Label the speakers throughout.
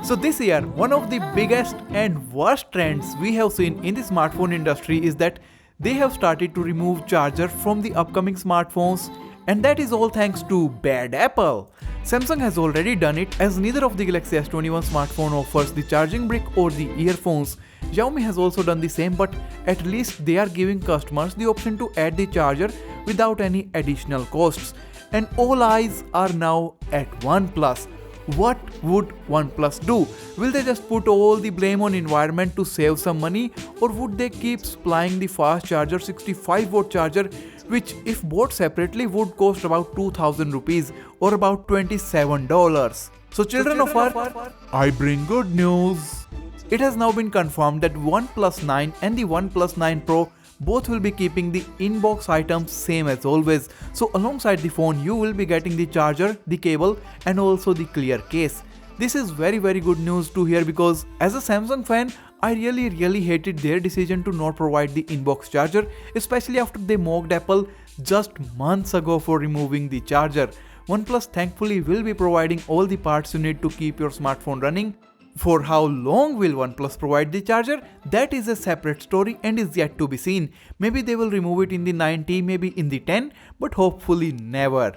Speaker 1: So this year, one of the biggest and worst trends we have seen in the smartphone industry is that they have started to remove charger from the upcoming smartphones, and that is all thanks to bad Apple. Samsung has already done it, as neither of the Galaxy S21 smartphone offers the charging brick or the earphones. Xiaomi has also done the same, but at least they are giving customers the option to add the charger without any additional costs. And all eyes are now at OnePlus. What would OnePlus do? Will they just put all the blame on environment to save some money, or would they keep supplying the fast charger 65-watt charger, which if bought separately would cost about 2000 rupees or about $27? So children of Earth, I bring good news. It has now been confirmed that OnePlus 9 and the OnePlus 9 Pro both will be keeping the inbox items same as always. So alongside the phone you will be getting the charger, the cable and also the clear case. This is very good news to hear, because as a Samsung fan I really hated their decision to not provide the inbox charger, especially after they mocked Apple just months ago for removing the charger. OnePlus thankfully will be providing all the parts you need to keep your smartphone running. For how long will OnePlus provide the charger? That is a separate story and is yet to be seen. Maybe they will remove it in the 9T, maybe in the 10, but hopefully never.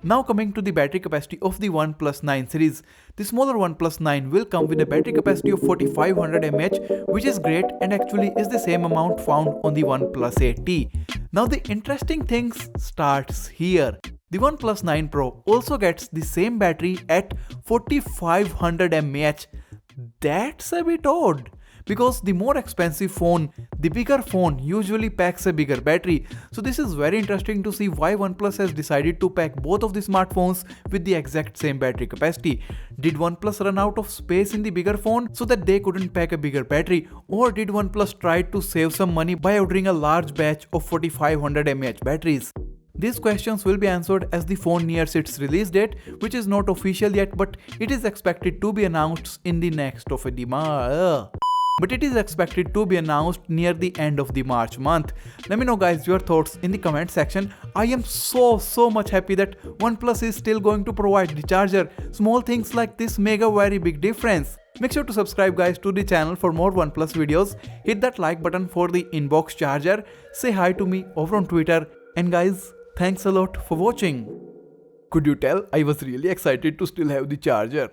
Speaker 1: Now coming to the battery capacity of the OnePlus 9 series. The smaller OnePlus 9 will come with a battery capacity of 4500 mAh, which is great and actually is the same amount found on the OnePlus 8T. Now the interesting things starts here. The OnePlus 9 Pro also gets the same battery at 4500 mAh. That's a bit odd, because the more expensive phone, the bigger phone usually packs a bigger battery. So this is very interesting to see why OnePlus has decided to pack both of the smartphones with the exact same battery capacity. Did OnePlus run out of space in the bigger phone so that they couldn't pack a bigger battery, or did OnePlus try to save some money by ordering a large batch of 4500 mAh batteries? These questions will be answered as the phone nears its release date, which is not official yet, but it is expected to be announced in the next of the month. But it is expected to be announced near the end of the March month. Let me know guys your thoughts in the comment section. I am so much happy that OnePlus is still going to provide the charger. Small things like this make a very big difference. Make sure to subscribe guys to the channel for more OnePlus videos. Hit that like button for the inbox charger. Say hi to me over on Twitter. And guys, thanks a lot for watching. Could you tell I was really excited to still have the charger?